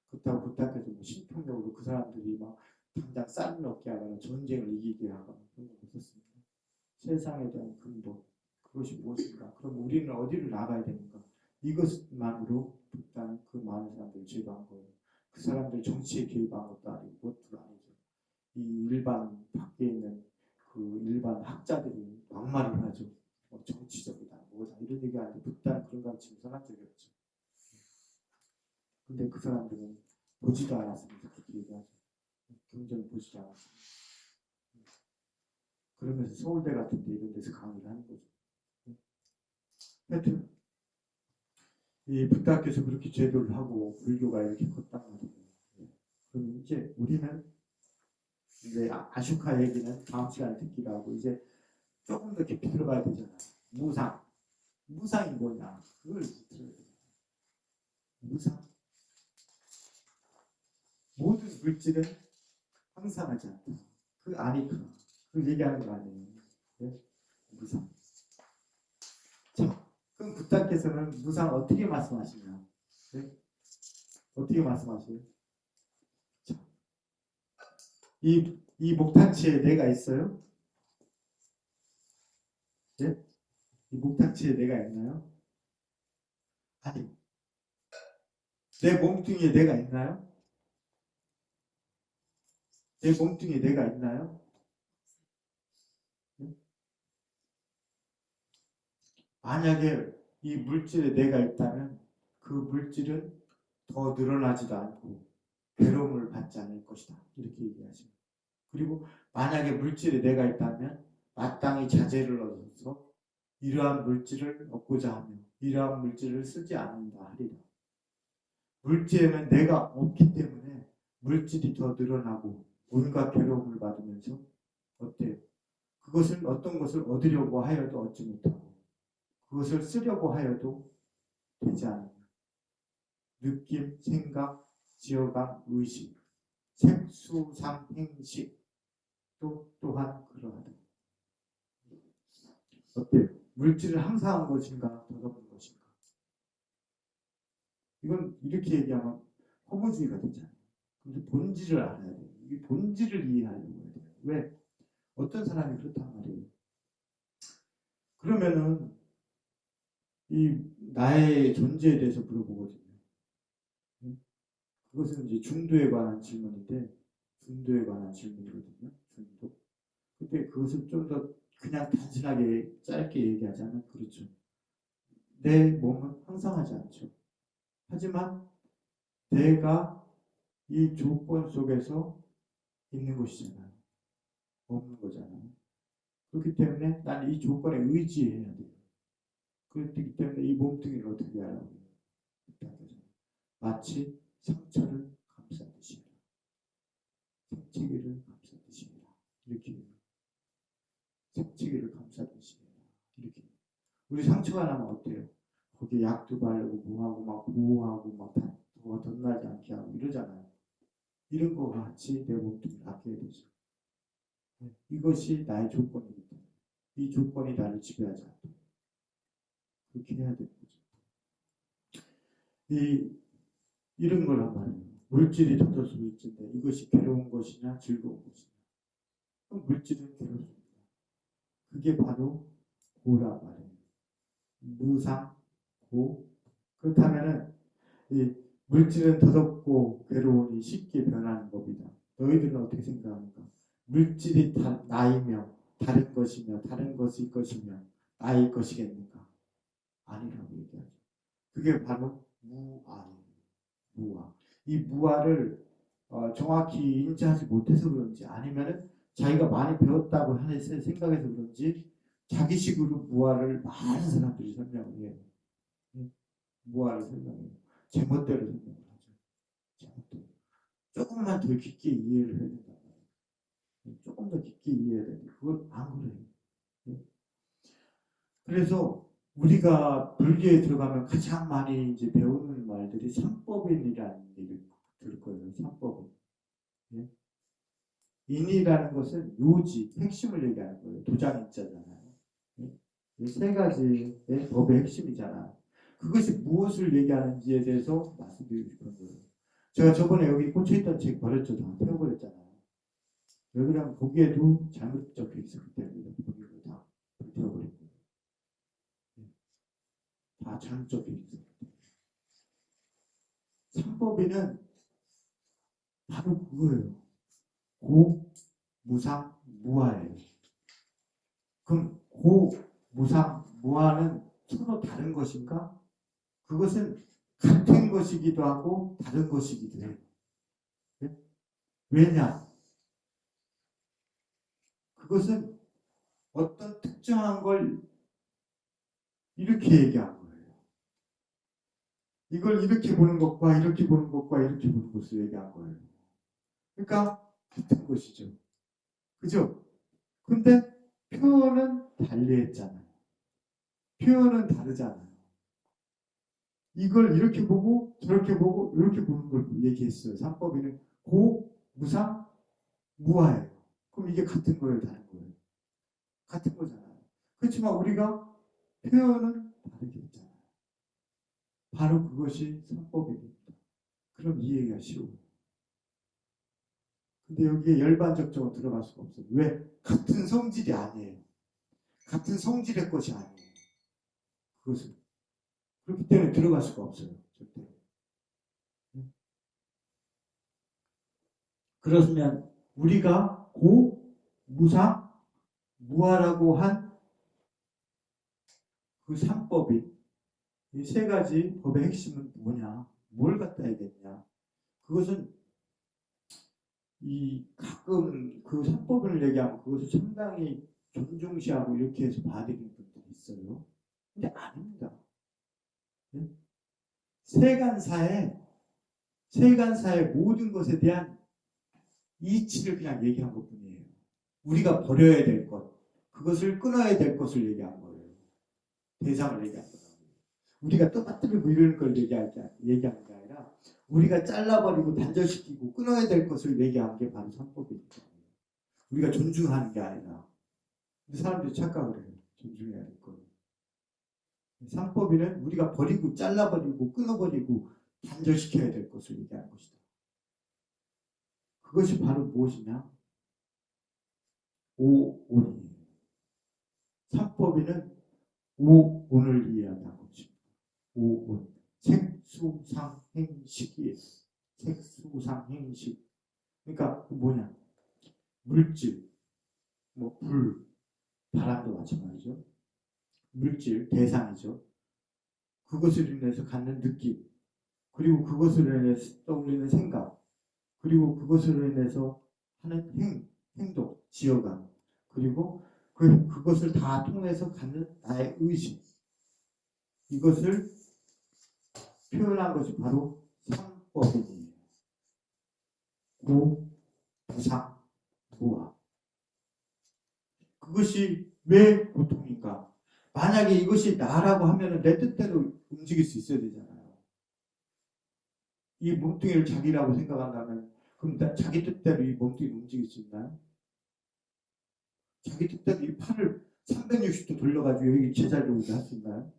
그렇다고 붓다께서 신통력으로 그 사람들이 막 당장 쌀을 얻게 하거나 전쟁을 이기게 하거나 그런 건 없었습니다. 세상에 대한 근본 그것이 무엇인가? 그럼 우리는 어디로 나가야 되는가? 이것만으로 붓다는 그 많은 사람들을 제거한 거예요. 그 사람들 정치에 개입한 것도 아니고 그것도 아니죠. 이 일반 밖에 있는 그 일반 학자들이 막말을 하죠. 정치적이다, 뭐다 이런 얘기하는데 붓다는 그런 가르침을 선한 적이 없죠. 근데 그 사람들은 보지도 않았습니다. 그렇게 얘기하죠. 경전을 보지도 않았습니다. 그러면서 서울대 같은 데 이런 데서 강의를 하는 거죠. 하여튼 이 붓다께서 그렇게 제도를 하고 불교가 이렇게 컸단 말이에요. 그럼 이제 우리는 이제 아슈카 얘기는 다음 시간에 듣기로 하고 이제 조금 더 깊이 들어가야 되잖아요. 무상이 뭐냐? 그걸 들어야 돼요. 무상. 모든 물질은 항상하지 않다. 그 아니까. 그걸 얘기하는 거 아니에요. 네? 무상. 자, 그럼 붓다께서는 무상 어떻게 말씀하시냐? 네? 어떻게 말씀하세요? 자, 이 목탁지에 내가 있어요? 네? 이 목탁지에 내가 있나요? 아니. 내 몸뚱이에 내가 있나요? 내 몸뚱이에 내가 있나요? 네? 만약에 이 물질에 내가 있다면 그 물질은 더 늘어나지도 않고 괴로움을 받지 않을 것이다. 이렇게 얘기하죠. 그리고 만약에 물질에 내가 있다면 마땅히 자제를 얻어서 이러한 물질을 얻고자 하며 이러한 물질을 쓰지 않는다 하리라. 물질에는 내가 없기 때문에 물질이 더 늘어나고 온갖 괴로움을 받으면서 어때요? 그것을 어떤 것을 얻으려고 하여도 얻지 못하고 그것을 쓰려고 하여도 되지 않는 느낌, 생각, 지어감, 의식 색수상행식 또한 그러하다. 어때요? 물질은 항상 것인가 더럽은 것인가? 이건 이렇게 얘기하면 허무주의가 되잖아요. 근데 본질을 알아야 돼요. 이 본질을 이해하려고 해야 돼요. 왜? 어떤 사람이 그렇단 말이에요. 그러면은 이 나의 존재에 대해서 물어보거든요. 그것은 이제 중도에 관한 질문인데, 중도에 관한 질문이거든요. 중도. 근데 그것을 좀 더 그냥 단순하게 짧게 얘기하자면 그렇죠. 내 몸은 항상하지 않죠. 하지만 내가 이 조건 속에서 있는 것이잖아요. 없는 거잖아요. 그렇기 때문에 나는 이 조건에 의지해야 돼요. 그렇기 때문에 이 몸뚱이를 어떻게 하라고 해요? 마치 상처를 감싸듯이 생치기를 감싸듯이 이렇게 생치기를 감싸듯이 이렇게 우리 상처가 나면 어때요? 거기에 약도 바르고 뭐하고 막 보호하고 막 더 덧나지 않게 하고 이러잖아요. 이런 거 같이 내 몸뚱이를 아껴야 되죠. 이것이 나의 조건이기 때문에 이 조건이 나를 지배하지 않도록 그렇게 해야 되는 거죠. 이런 걸 한 말이에요. 물질이 덧없을 물질인데 이것이 괴로운 것이냐 즐거운 것이냐. 그럼 물질은 괴롭습니다. 그게 바로 고라 말이에요. 무상, 고. 그렇다면은 이 물질은 덧없고 괴로우니 쉽게 변하는 법이다. 너희들은 어떻게 생각합니까? 물질이 나이며 다른 것이며 다른 것일 것이며 나의 것이겠는가? 아니라고 얘기하죠. 그게 바로 무아예요. 무아. 이 무아를 정확히 인지하지 못해서 그런지 아니면은 자기가 많이 배웠다고 하는 생각에서 그런지 자기식으로 무아를 많은 사람들이 설명을 해요. 무아를 설명해요. 제멋대로 설명을 하죠. 제멋대로. 조금만 더 깊게 이해를 해야 된다. 조금 더 깊게 이해해야 되는데 그걸 안 그래요. 그래서 우리가 불교에 들어가면 가장 많이 이제 배우는 말들이 삼법인이라는 얘기를 들을 거예요. 삼법인. 예? 인이라는 것은 요지, 핵심을 얘기하는 거예요. 도장인자잖아요. 이 세 가지의 법의 핵심이잖아요. 그것이 무엇을 얘기하는지에 대해서 말씀드리고 싶은 거예요. 제가 저번에 여기 꽂혀있던 책 버렸죠. 다 태워버렸잖아요. 왜 그러냐면 거기에도 잘못 적혀 있었기 때문에 거기를 다 태워버린 거예요. 다 잘못 적혀 있었기 때문에. 삼법인은 바로 그거예요. 고, 무상, 무아예요. 그럼 고, 무상, 무아는 서로 다른 것인가? 그것은 같은 것이기도 하고 다른 것이기도 해요. 네? 왜냐? 그것은 어떤 특정한 걸 이렇게 얘기한 거예요. 이걸 이렇게 보는 것과 이렇게 보는 것과 이렇게 보는 것을 얘기한 거예요. 그러니까 같은 것이죠. 그죠? 근데 표현은 달리 했잖아요. 표현은 다르잖아요. 이걸 이렇게 보고 저렇게 보고 이렇게 보는 걸 얘기했어요. 삼법인은 고, 무상, 무아예요. 그럼 이게 같은 거예요, 다른 거예요? 같은 거잖아요. 그렇지만 우리가 표현은 다르게 했잖아요. 바로 그것이 삼법입니다. 그럼 이해가 쉬워요. 근데 여기에 열반적적으로 들어갈 수가 없어요. 왜? 같은 성질이 아니에요. 같은 성질의 것이 아니에요. 그것은. 그렇기 때문에 들어갈 수가 없어요. 절대. 그렇으면 우리가 고, 무상, 무아라고 한 그 삼법이 이 세 가지 법의 핵심은 뭐냐? 뭘 갖다 야겠냐? 그것은 이 가끔 그 삼법을 얘기하면 그것을 상당히 존중시하고 이렇게 해서 봐드리는 분들이 있어요. 근데 아닙니다. 네? 세간사의 모든 것에 대한 이치를 그냥 얘기한 것 뿐이에요. 우리가 버려야 될 것, 그것을 끊어야 될 것을 얘기한 거예요. 대상을 얘기한 거예요. 우리가 떠받들고 이러는 걸 얘기하는 게 아니라 우리가 잘라버리고 단절시키고 끊어야 될 것을 얘기하는 게 바로 삼법이니까. 우리가 존중하는 게 아니라. 근데 사람들이 착각을 해요. 존중해야 될 거. 삼법인은 우리가 버리고 잘라버리고 끊어버리고 단절시켜야 될 것을 얘기하는 것이다. 그것이 바로 무엇이냐? 오온이에요. 삼법인은 오온을 이해한다는 것입니다. 오온. 색수상행식이에요. 색수상행식. 그러니까 그 뭐냐? 물질, 뭐 불, 바람도 마찬가지죠. 물질, 대상이죠. 그것을 인해서 갖는 느낌, 그리고 그것으로 인해서 떠올리는 생각, 그리고 그것으로 인해서 하는 행동, 지어감, 그리고 그것을 다 통해서 갖는 나의 의식, 이것을 표현한 것이 바로 삼법인이에요. 고, 부상, 무아. 그것이 왜 고통인가? 만약에 이것이 나라고 하면 내 뜻대로 움직일 수 있어야 되잖아요. 이 몸뚱이를 자기라고 생각한다면 그럼 자기 뜻대로 이 몸뚱이를 움직일 수 있나요? 자기 뜻대로 이 팔을 360도 돌려가지고 여기 제자리로 오게 할 수 있나요?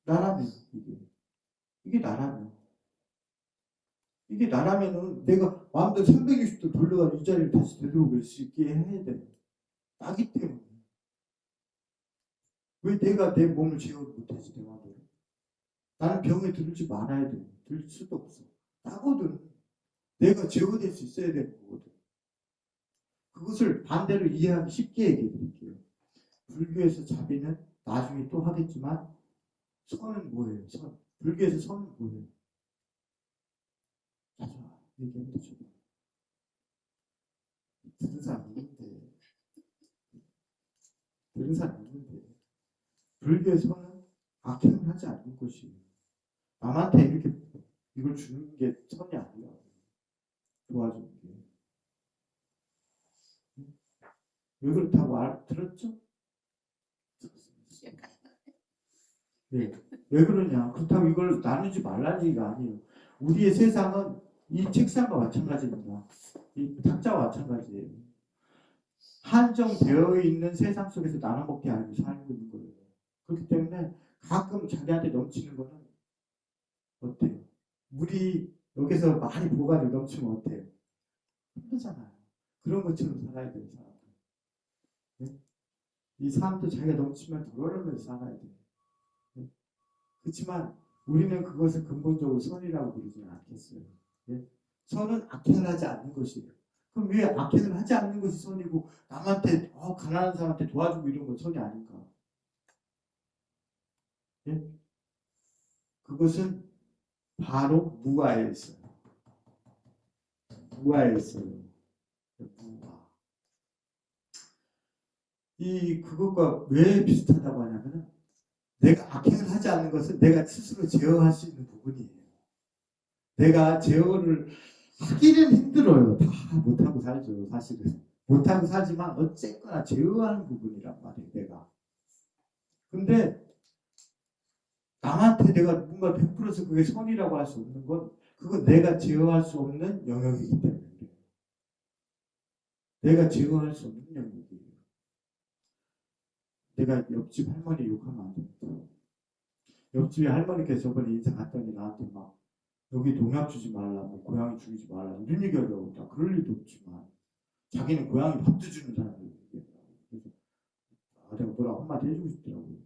나라면 이게 나라면 이게 나라면은 내가 마음대로 360도 돌려가지고 이 자리를 다시 되돌아올 수 있게 해야 돼. 나기 때문에. 왜 내가 내 몸을 제어를 못하지 내 마음대로? 나는 병에 들지 말아야 돼. 들 수도 없어. 나거든. 내가 제어될 수 있어야 되는 거거든. 그것을 반대로 이해하기 쉽게 얘기해 드릴게요. 불교에서 자비는 나중에 또 하겠지만 선은 뭐예요? 선. 불교에서 선은 뭐예요? 자자 얘기하는데 좀 들은 사람 있는데 불교에서는 악행을 하지 않는 것이 남한테 이렇게 이걸 주는 게 선이 아니야. 도와주는 게. 왜 그렇다고 들었죠? 네. 왜 그러냐? 그렇다고 이걸 나누지 말라는 얘기가 아니에요. 우리의 세상은 이 책상과 마찬가지입니다. 이 탁자와 마찬가지예요. 한정되어 있는 세상 속에서 나눠먹기 아니고 살고 있는 거예요. 그렇기 때문에 가끔 자기한테 넘치는 거는 어때요? 물이 여기서 많이 부어가지고 넘치면 어때요? 힘들잖아요. 그런 것처럼 살아야 돼요, 사람들. 네? 이 사람도 자기가 넘치면 덜어내면서 살아야 돼요. 네? 그렇지만 우리는 그것을 근본적으로 선이라고 부르지는 않겠어요. 네? 선은 악행을 하지 않는 것이에요. 그럼 왜 악행을 하지 않는 것이 선이고 남한테 가난한 사람한테 도와주고 이런 건 선이 아닌가? 네? 그것은 바로 무아에 있어요. 무아에 있어요. 무아. 그것과 왜 비슷하다고 하냐면 내가 악행을 하지 않는 것은 내가 스스로 제어할 수 있는 부분이에요. 내가 제어를 하기는 힘들어요. 다 못하고 살죠. 사실은. 못하고 살지만 어쨌거나 제어하는 부분이란 말이에요. 내가. 근데 남한테 내가 뭔가 베풀어서 그게 선이라고 할 수 없는 건 그건 내가 제어할 수 없는 영역이기 때문에 그래요. 내가 제어할 수 없는 영역이에요. 내가 옆집 할머니 욕하면 안 됩니다. 옆집에 할머니께서 저번에 인사 갔더니 나한테 막 여기 농약 주지 말라, 뭐 고양이 죽이지 말라 이런 얘기하려고 다 그럴 일도 없지만 자기는 고양이 밥도 주는 사람이에요. 그래서 내가 뭐라 한마디 해주고 싶더라고요.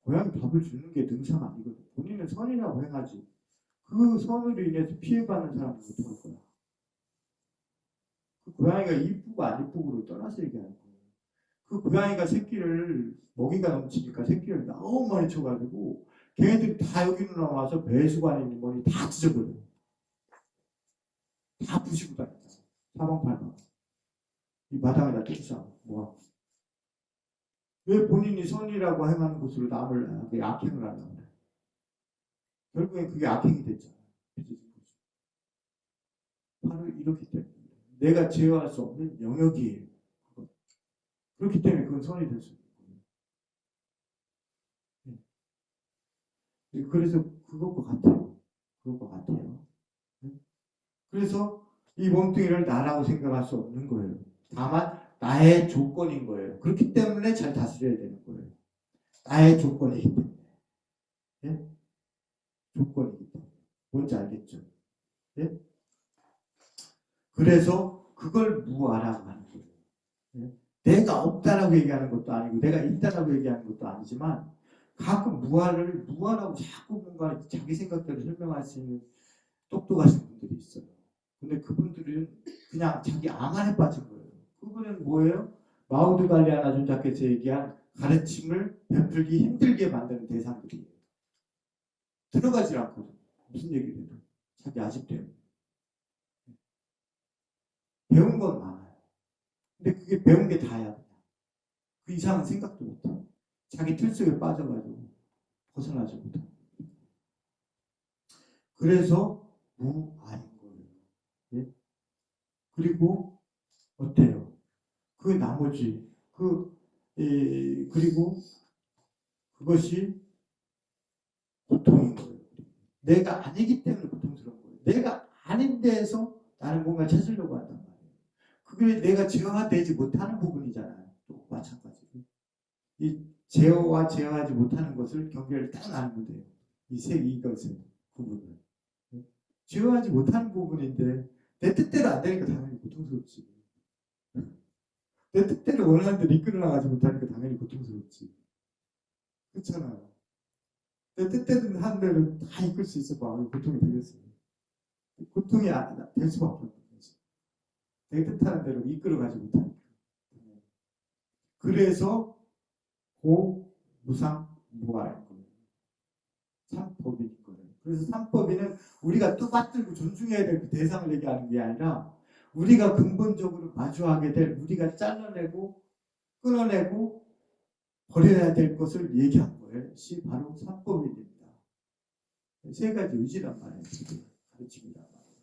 고양이 밥을 주는 게 능사가 아니거든. 본인은 선이라고 행하지. 그 선으로 인해서 피해받는 사람은 못할 거야. 그 고양이가 이쁘고 안 이쁘고를 떠나서 얘기하는 거예요. 그 고양이가 새끼를 먹이가 넘치니까 새끼를 너무 많이 쳐가지고 걔네들이 다 여기로 나와서 배수관에 있는 머리 다 찢어버려요. 다 부시고 다닌다. 사방팔방. 이 마당에다 뜯자. 뭐. 왜 본인이 선이라고 행하는 것으로 남을 악행을 하려고 그래. 결국엔 그게 악행이 됐잖아. 바로 이렇기 때문에 내가 제어할 수 없는 영역이에요. 그렇기 때문에 그건 선이 될 수 있는 거예요. 그래서 그것과 같아요. 그것과 같아요. 그래서 이 몸뚱이를 나라고 생각할 수 없는 거예요. 다만 나의 조건인 거예요. 그렇기 때문에 잘 다스려야 되는 거예요. 나의 조건이기 때문에. 예? 조건이기 때문에. 뭔지 알겠죠? 예? 그래서 그걸 무아라고 하는 거예요. 예? 내가 없다라고 얘기하는 것도 아니고 내가 있다라고 얘기하는 것도 아니지만 가끔 무아라고 자꾸 뭔가 자기 생각대로 설명할 수 있는 똑똑하신 분들이 있어요. 근데 그분들은 그냥 자기 암안에 빠진 거예요. 그분은 뭐예요? 마우드 갈리아나 존자께서 얘기한 가르침을 베풀기 힘들게 만드는 대상들이에요. 들어가질 않거든. 무슨 얘기를 해도. 자기 아집 때문에. 배운 건 많아요. 근데 그게 배운 게 다야. 그 이상은 생각도 못해. 자기 틀 속에 빠져가지고 벗어나지 못해. 그래서 무아인 거예요. 예? 그리고 어때요? 그 나머지 그리고 그것이 고통인 거예요. 내가 아니기 때문에 고통스러운 거예요. 내가 아닌 데에서 나는 뭔가 찾으려고 한단 말이에요. 그게 내가 제어되지 못하는 부분이잖아요. 또 마찬가지로. 이 제어와 제어하지 못하는 것을 경계를 딱 나누면 돼요. 이것의 부분을. 제어하지 못하는 부분인데 내 뜻대로 안 되니까 당연히 고통스럽지. 내 뜻대로 원하는 대로 이끌어 나가지 못하니까 당연히 고통스럽지. 그렇잖아요. 내 뜻대로 한 대로 다 이끌 수 있어 봐. 고통이 되겠어요. 고통이 될 수밖에 없는 거지. 내 뜻하는 대로 이끌어가지 못하니까. 그래서 무상무아인 거예요. 삼법인 거예요. 그래서 삼법인은 우리가 또받들고 존중해야 될 그 대상을 얘기하는 게 아니라 우리가 근본적으로 마주하게 될 우리가 잘라내고 끊어내고 버려야 될 것을 얘기한 거예요. 시 바로 삼법인입니다. 세 가지 의지란 말이에요. 가르침이란 말이에요.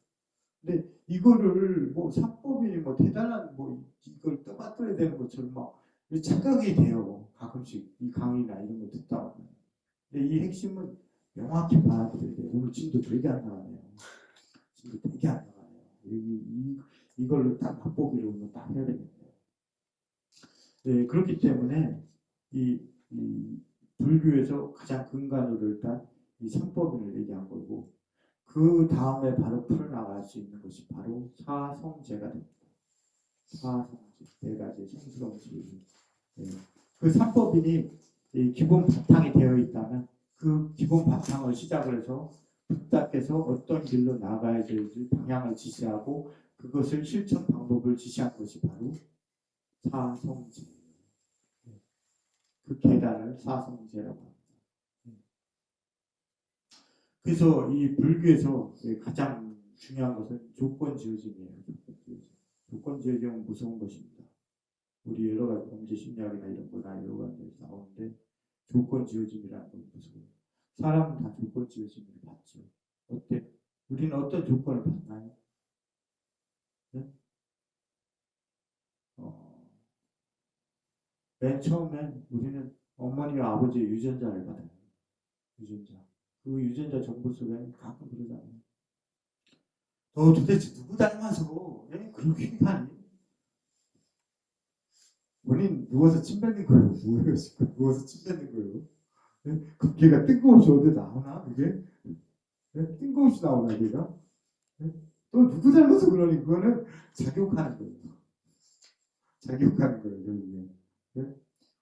근데 이거를 뭐 삼법인이 뭐 대단한 뭐 이걸 떠받들어야 되는 것처럼 막 착각이 돼요. 가끔씩 이 강의나 이런 거 듣다 보면. 근데 이 핵심은 명확히 받아들여야 돼요. 오늘 진도 되게 안 나가네요. 진도 되게 안 나가네요. 이걸로 딱 맛보기로 오늘 딱 해야 되겠네요. 네, 그렇기 때문에 이 불교에서 가장 근간으로 일단 이 삼법인을 얘기한 거고 그 다음에 바로 풀어나갈 수 있는 것이 바로 사성제가 됩니다. 사성제, 네 가지 성스러운 지위. 네. 그 삼법인이 기본 바탕이 되어 있다면 그 기본 바탕을 시작을 해서 부탁해서 어떤 길로 나가야 될지 방향을 지시하고 그것을 실천 방법을 지시한 것이 바로 사성제. 그 계단을 사성제라고 합니다. 그래서 이 불교에서 가장 중요한 것은 조건지어짐이에요. 조건지어짐은 무서운 것입니다. 우리 여러 가지 범죄 심리학이나 이런 거나 여러 가지 나오는데 조건지어짐이라는 건 무서워요. 사람은 다 조건지어짐을 받죠. 어때? 우리는 어떤 조건을 받나요? 네? 맨 처음엔 우리는 어머니와 아버지의 유전자를 받아요. 유전자. 그 유전자 정보 속에 가끔 그러잖아요. 너 도대체 누구 닮아서 그렇게 하니? 본인 누워서 침 뱉는 거예요. 뭐예요? 지금 누워서 침 뱉는 거예요. 그 걔가 뜬금없이 어디 나오나? 그게? 뜬금없이 나오나 걔가? 너 누구 닮아서 그러니? 그거는 자격하는 거예요. 자격하는 거예요. 결국에.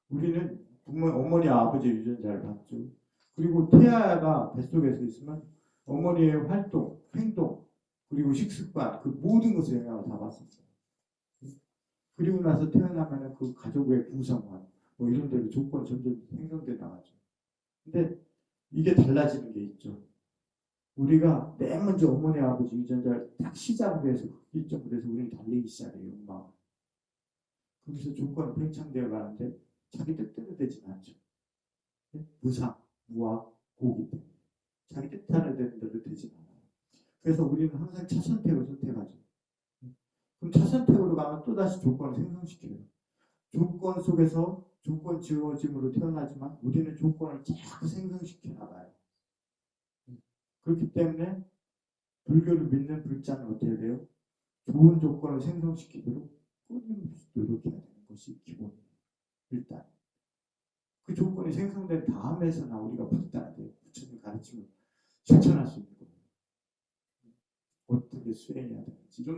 우리는 어머니 아버지 유전자를 받죠. 그리고 태아가 뱃속에서 있으면 어머니의 활동, 행동, 그리고 식습관 그 모든 것을 영향을 다 받습니다. 그리고 나서 태어나면 그 가족의 구성원 뭐 이런 데로 조건 점점 생성돼 나가죠. 근데 이게 달라지는 게 있죠. 우리가 맨 먼저 어머니 아버지 유전자를 딱 시작을 해서 흑기점으로 해서 우리는 달리기 시작해요. 마음. 거기서 조건이 팽창되어 가는데 자기 뜻대로 되진 않죠. 무상, 무아, 고기 때문에 자기 뜻하는 대로 되진 않아요. 그래서 우리는 항상 차선택을 선택하죠. 그럼 차선택으로 가면 또다시 조건을 생성시켜요. 조건 속에서 조건 지어짐으로 태어나지만 우리는 조건을 자꾸 생성시켜 나가요. 그렇기 때문에 불교를 믿는 불자는 어떻게 돼요? 좋은 조건을 생성시키도록 끊임없이 노력해야 되는 것이 기본이에요. 일단 그 조건이 생성된 다음에서나 우리가 부처님 가르침을 실천할 수 있는 거예요. 어떻게 수행해야 되는지 이런